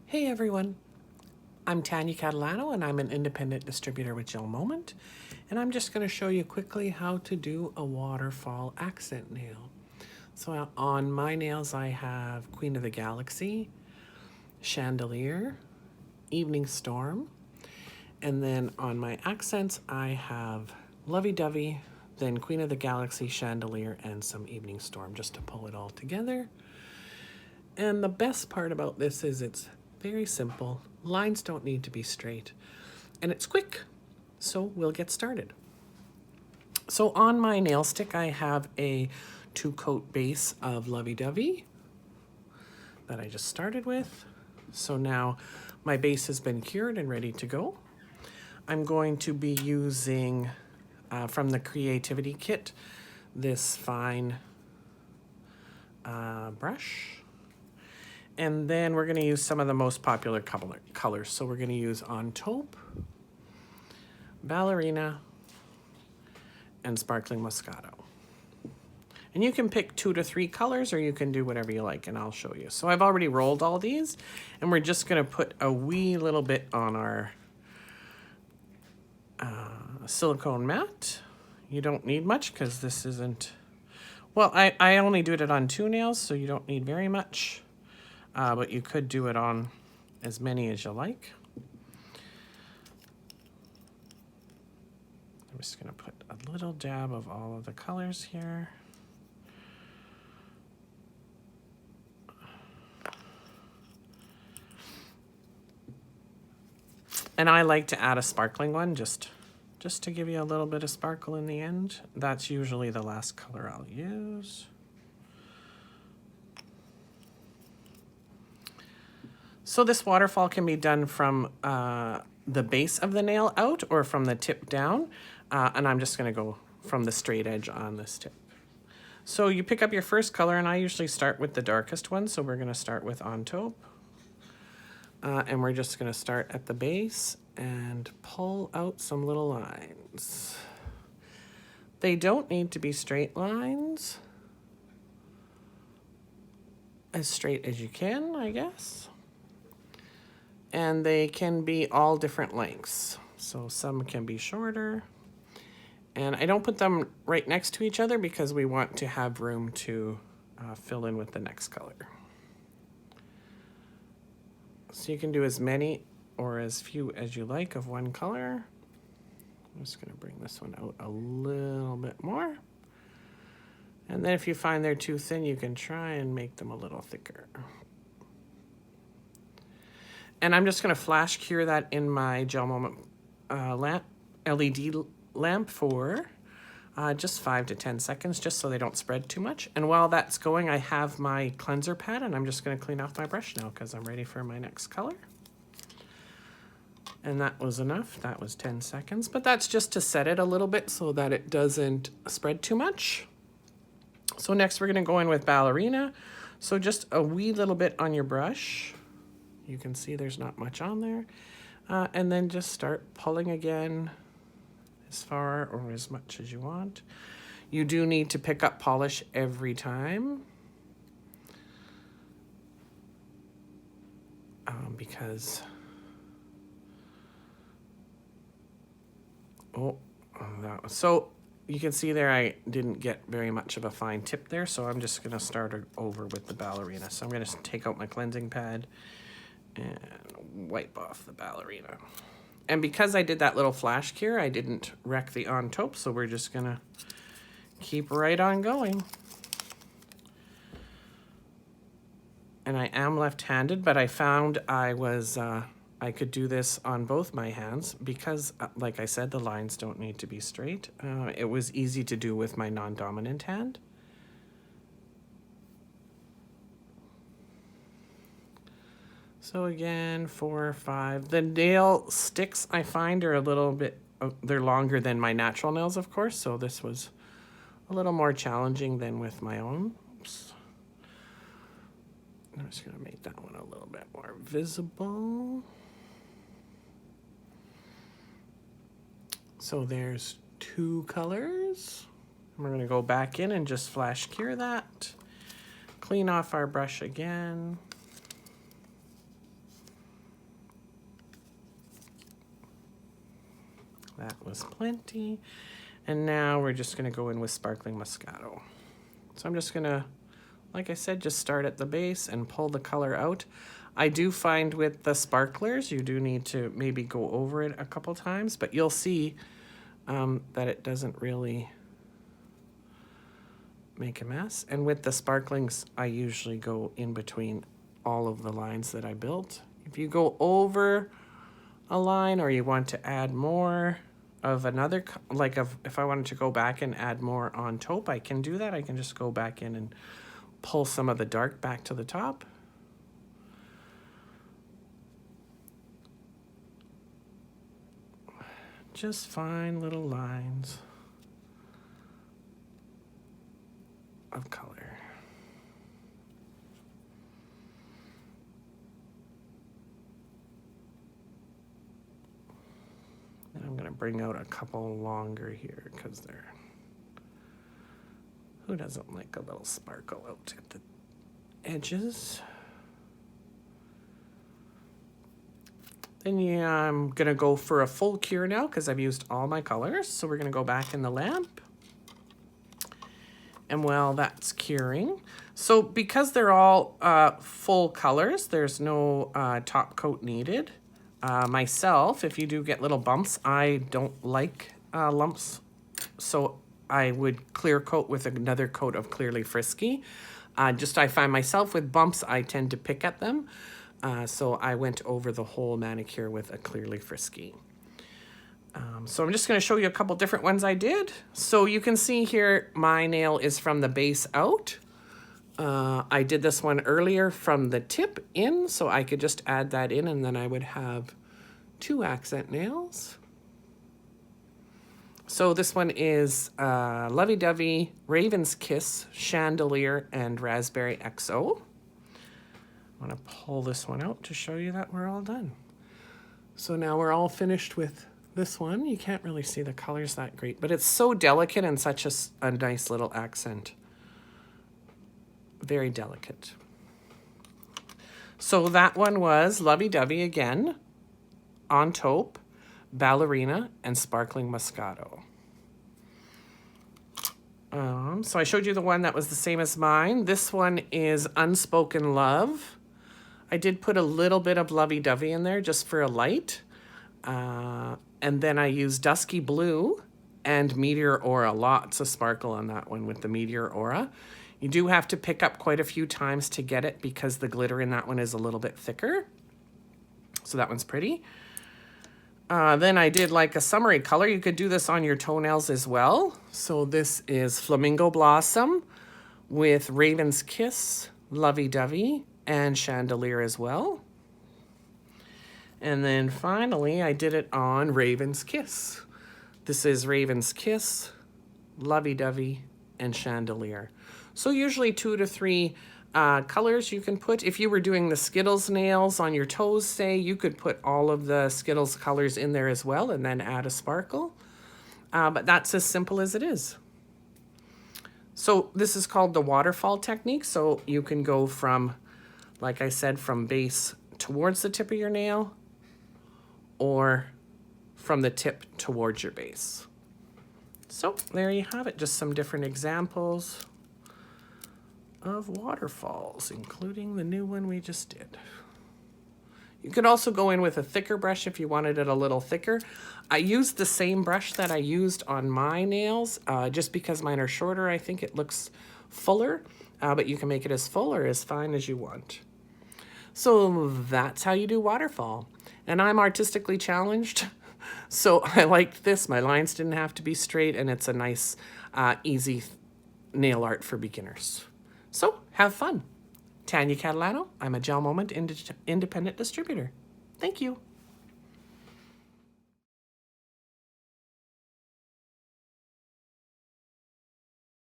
Hey everyone, I'm Tanya Catalano and I'm an independent distributor with GelMoment, and I'm just going to show you quickly how to do a waterfall accent nail. So on my nails I have Queen of the Galaxy, Chandelier, Evening Storm, and then on my accents I have Lovey Dovey, then Queen of the Galaxy, Chandelier, and some Evening Storm just to pull it all together. And the best part about this is it's very simple. Lines don't need to be straight. And it's quick. So we'll get started. So on my nail stick, I have a 2-coat base of Lovey Dovey that I just started with. So now my base has been cured and ready to go. I'm going to be using, from the Creativity Kit, this fine brush. And then we're going to use some of the most popular colors. So we're going to use On Taupe, Ballerina, and Sparkling Moscato. And you can pick 2 to 3 colors, or you can do whatever you like, and I'll show you. So I've already rolled all these, and we're just going to put a wee little bit on our silicone mat. You don't need much because this isn't... Well, I only did it on 2 nails, so you don't need very much. But you could do it on as many as you like. I'm just going to put a little dab of all of the colors here. And I like to add a sparkling one just to give you a little bit of sparkle in the end. That's usually the last color I'll use. So this waterfall can be done from the base of the nail out or from the tip down. And I'm just going to go from the straight edge on this tip. So you pick up your first color, and I usually start with the darkest one. So we're going to start with On Taupe. And we're just going to start at the base and pull out some little lines. They don't need to be straight lines. As straight as you can, I guess. And they can be all different lengths. So some can be shorter. And I don't put them right next to each other because we want to have room to fill in with the next color. So you can do as many or as few as you like of one color. I'm just going to bring this one out a little bit more. And then if you find they're too thin, you can try and make them a little thicker. And I'm just going to flash cure that in my GelMoment LED lamp for just 5 to 10 seconds, just so they don't spread too much. And while that's going, I have my cleanser pad, and I'm just going to clean off my brush now because I'm ready for my next color. And that was enough. That was 10 seconds. But that's just to set it a little bit so that it doesn't spread too much. So next we're going to go in with Ballerina. So just a wee little bit on your brush. You can see there's not much on there. And then just start pulling again as far or as much as you want. You do need to pick up polish every time. Because... So you can see there I didn't get very much of a fine tip there, so I'm just going to start over with the Ballerina. So I'm going to take out my cleansing pad and wipe off the Ballerina. And because I did that little flash cure, I didn't wreck the On Taupe, so we're just going to keep right on going. And I am left-handed, but I found I could do this on both my hands because, like I said, the lines don't need to be straight. It was easy to do with my non-dominant hand. So again, 4 or 5. The nail sticks I find are a little bit, they're longer than my natural nails, of course. So this was a little more challenging than with my own. Oops. I'm just going to make that one a little bit more visible. So there's 2 colors. We're going to go back in and just flash cure that. Clean off our brush again. That was plenty. And now we're just gonna go in with Sparkling Moscato. So I'm just gonna, like I said, just start at the base and pull the color out. I do find with the sparklers, you do need to maybe go over it a couple times, but you'll see that it doesn't really make a mess. And with the sparklings, I usually go in between all of the lines that I built. If you go over a line or you want to add more of another, if I wanted to go back and add more on taupe, I can do that. I can just go back in and pull some of the dark back to the top. Just fine little lines of color. And I'm gonna bring out a couple longer here because they're, who doesn't like a little sparkle out at the edges? Then yeah, I'm gonna go for a full cure now because I've used all my colors. So we're gonna go back in the lamp. And while that's curing, so because they're all full colors, there's no top coat needed. Myself, if you do get little bumps, I don't like lumps. So I would clear coat with another coat of Clearly Frisky. I find myself with bumps, I tend to pick at them. So I went over the whole manicure with a Clearly Frisky. So I'm just going to show you a couple different ones I did. So you can see here, my nail is from the base out. I did this one earlier from the tip in, so I could just add that in and then I would have 2 accent nails. So this one is Lovey Dovey, Raven's Kiss, Chandelier, and Raspberry XO. I'm going to pull this one out to show you that we're all done. So now we're all finished with this one. You can't really see the colors that great, but it's so delicate and such a nice little accent. Very delicate. So that one was Lovey Dovey again, on taupe, Ballerina, and Sparkling Moscato. So I showed you the one that was the same as mine. This one is Unspoken Love. I did put a little bit of Lovey Dovey in there just for a light. And then I used Dusky Blue and Meteor Aura. Lots of sparkle on that one with the Meteor Aura. You do have to pick up quite a few times to get it because the glitter in that one is a little bit thicker. So that one's pretty. Then I did like a summery color. You could do this on your toenails as well. So this is Flamingo Blossom with Raven's Kiss, Lovey Dovey, and Chandelier as well. And then finally, I did it on Raven's Kiss. This is Raven's Kiss, Lovey Dovey, and Chandelier. So usually 2 to 3 colors you can put. If you were doing the Skittles nails on your toes, say, you could put all of the Skittles colors in there as well and then add a sparkle. But that's as simple as it is. So this is called the waterfall technique. So you can go from, like I said, from base towards the tip of your nail or from the tip towards your base. So there you have it, just some different examples of waterfalls, including the new one we just did. You could also go in with a thicker brush if you wanted it a little thicker. I used the same brush that I used on my nails, just because mine are shorter, I think it looks fuller, but you can make it as full or as fine as you want. So that's how you do waterfall. And I'm artistically challenged, so I liked this. My lines didn't have to be straight, and it's a nice, easy nail art for beginners. So have fun. Tanya Catalano, I'm a GelMoment independent distributor. Thank you.